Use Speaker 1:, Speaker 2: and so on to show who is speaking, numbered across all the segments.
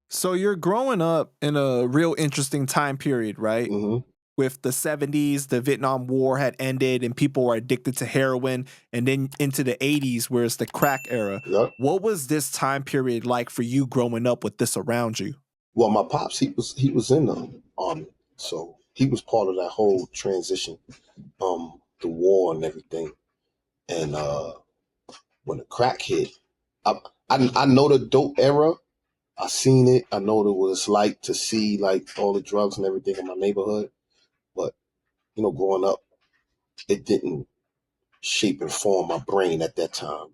Speaker 1: So you're growing up in a real interesting time period, right?
Speaker 2: Hmm.
Speaker 1: With the 70s, the Vietnam War had ended and people were addicted to heroin, and then into the 80s, where it's the crack era.
Speaker 2: Yep.
Speaker 1: What was this time period like for you growing up with this around you?
Speaker 2: Well, my pops, he was in the army, so he was part of that whole transition, the war and everything. And when the crack hit, I, I know the dope era. I seen it. I know what it's like to see like all the drugs and everything in my neighborhood. But growing up, it didn't shape and form my brain at that time.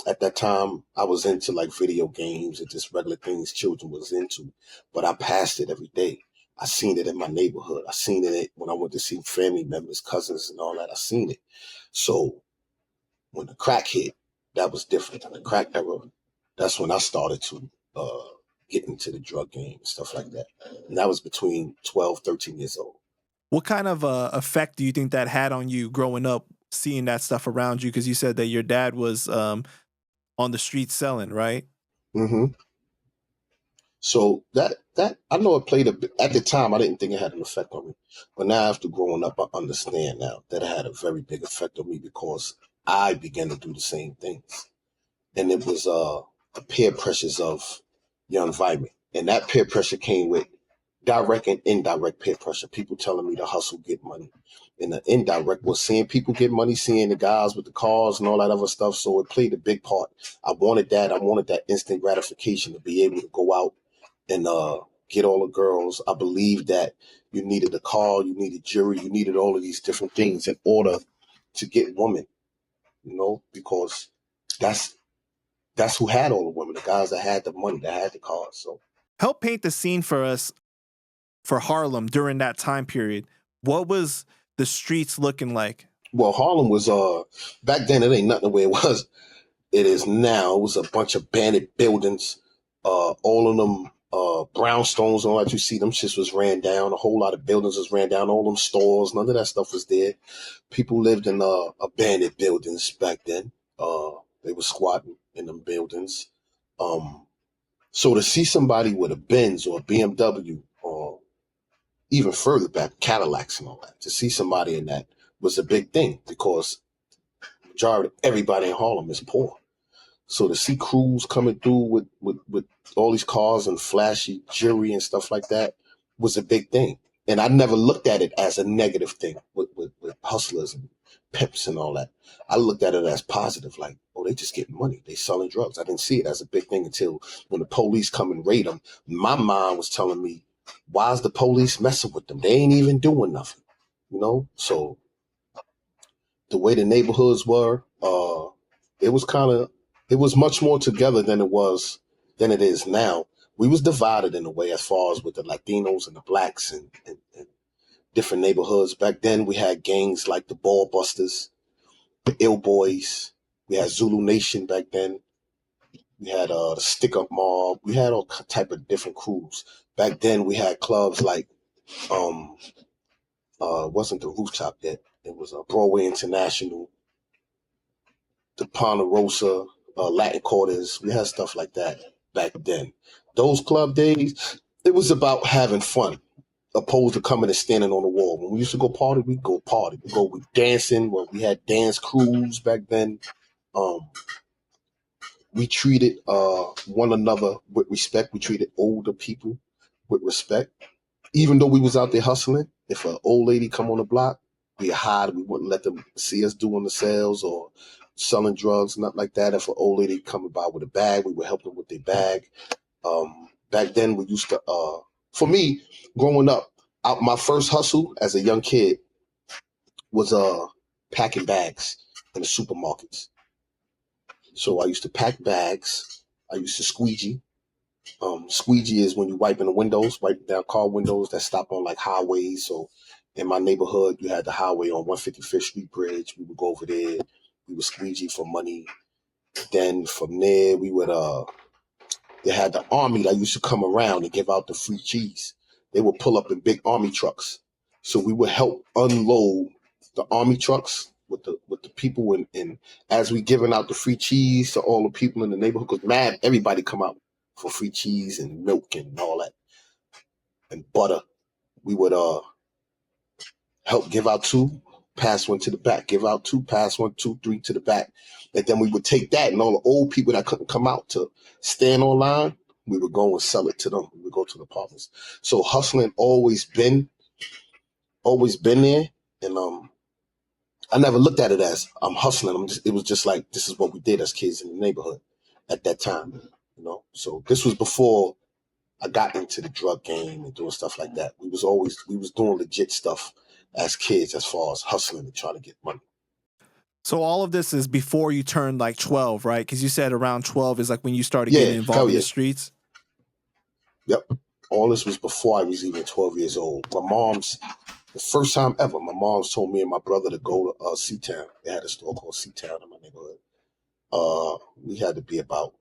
Speaker 2: At that time, I was into like video games and just regular things children was into, but I passed it every day. I seen it in my neighborhood. I seen it when I went to see family members, cousins, and all that. I seen it. So when the crack hit, that was different. In the crack era, that's when I started to get into the drug game and stuff like that. And that was between 12, 13 years old.
Speaker 1: What kind of effect do you think that had on you growing up, seeing that stuff around you? Because you said that your dad was on the street selling, right?
Speaker 2: Hmm. So that I know it played a bit at the time. I didn't think it had an effect on me, but now after growing up, I understand now that it had a very big effect on me because I began to do the same things, and it was the peer pressures of your environment, and that peer pressure came with direct and indirect peer pressure. People telling me to hustle, get money, and the indirect was seeing people get money, seeing the guys with the cars and all that other stuff. So it played a big part. I wanted that. I wanted that instant gratification to be able to go out and get all the girls. I believe that you needed a car, you needed jewelry, you needed all of these different things in order to get women, because that's who had all the women, the guys that had the money, that had the cars. So
Speaker 1: Help paint the scene for us for Harlem during that time period. What was the streets looking like?
Speaker 2: well, Harlem was back then it ain't nothing the way it is now. It was a bunch of bandit buildings, all of them brownstones and all that. You see them shits was ran down. A whole lot of buildings was ran down. All them stores, none of that stuff was there. People lived in abandoned buildings back then. They were squatting in them buildings. So to see somebody with a Benz or a BMW or even further back, Cadillacs and all that, to see somebody in that was a big thing because majority everybody in Harlem is poor. So to see crews coming through with all these cars and flashy jewelry and stuff like that was a big thing. And I never looked at it as a negative thing with hustlers and pimps and all that. I looked at it as positive, like, oh, they just getting money. They selling drugs. I didn't see it as a big thing until when the police come and raid them. My mind was telling me, why is the police messing with them? They ain't even doing nothing, So the way the neighborhoods were, it was kind of it was much more together than it is now. We was divided in a way as far as with the Latinos and the blacks and different neighborhoods. Back then we had gangs like the Ball Busters, the Ill Boys. We had Zulu Nation back then. We had the Stick Up Mob. We had all type of different crews. Back then we had clubs like um wasn't the Rooftop yet. It was Broadway International, the Ponderosa, Latin Quarters. We had stuff like that back then. Those club days, it was about having fun, opposed to coming and standing on the wall. When we used to go party, we'd go party. We'd go with dancing. Well, we had dance crews back then. Um, we treated one another with respect. We treated older people with respect. Even though we was out there hustling, if an old lady come on the block, we hide. We wouldn't let them see us doing the sales or selling drugs, nothing like that. If an old lady coming by with a bag, we would help them with their bag. Back then, we used to. For me, growing up, my first hustle as a young kid was packing bags in the supermarkets. So I used to pack bags. I used to squeegee. Squeegee is when you wipe in the windows, wipe down car windows that stop on like highways. So in my neighborhood, you had the highway on 155th Street Bridge. We would go over there. We would squeegee for money. Then from there, we would they had the army that used to come around and give out the free cheese. They would pull up in big army trucks. So we would help unload the army trucks with the people, and as we giving out the free cheese to all the people in the neighborhood, because mad everybody come out for free cheese and milk and all that and butter. We would help give out two, pass one to the back, give out two, pass one, two, three to the back. And then we would take that and all the old people that couldn't come out to stand online, we would go and sell it to them. We would go to the apartments. So hustling always been there. And I never looked at it as I'm hustling. It was just like, this is what we did as kids in the neighborhood at that time, you know? So this was before I got into the drug game and doing stuff like that. We was doing legit stuff as kids as far as hustling and trying to get money.
Speaker 1: So all of this is before you turned like 12, right? Because you said around 12 is like when you started
Speaker 2: Yeah,
Speaker 1: getting involved
Speaker 2: hell
Speaker 1: in
Speaker 2: yeah.
Speaker 1: the streets.
Speaker 2: Yep. All this was before I was even 12 years old. The first time ever, my mom's told me and my brother to go to C-Town. They had a store called C-Town in my neighborhood. We had to be about,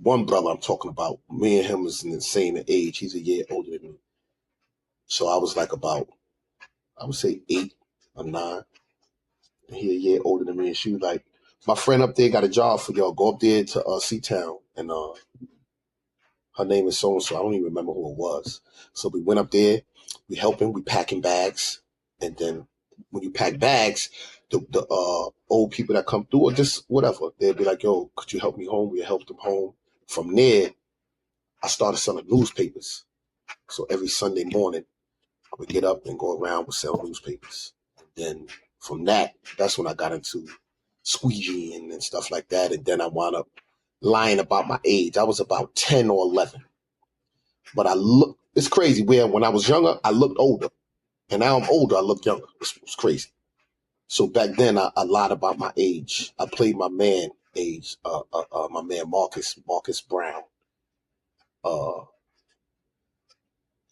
Speaker 2: one brother I'm talking about, me and him was in the same age. He's a year older than me. So I was like about, I would say 8 or 9. And he a year older than me. And she was like, my friend up there got a job for y'all. Go up there to C-Town. And her name is so-and-so. I don't even remember who it was. So we went up there. We helping. We packing bags. And then when you pack bags, the old people that come through or just whatever, they'd be like, yo, could you help me home? We helped them home. From there, I started selling newspapers. So every Sunday morning, I would get up and go around and sell newspapers. And then from that's when I got into squeegeeing and stuff like that. And then I wound up lying about my age. I was about 10 or 11. But it's crazy where when I was younger, I looked older. And now I'm older, I look younger. It's crazy. So back then, I lied about my age. I played my man age, my man Marcus Brown.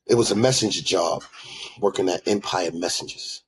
Speaker 2: It was a messenger job, working at Empire Messengers.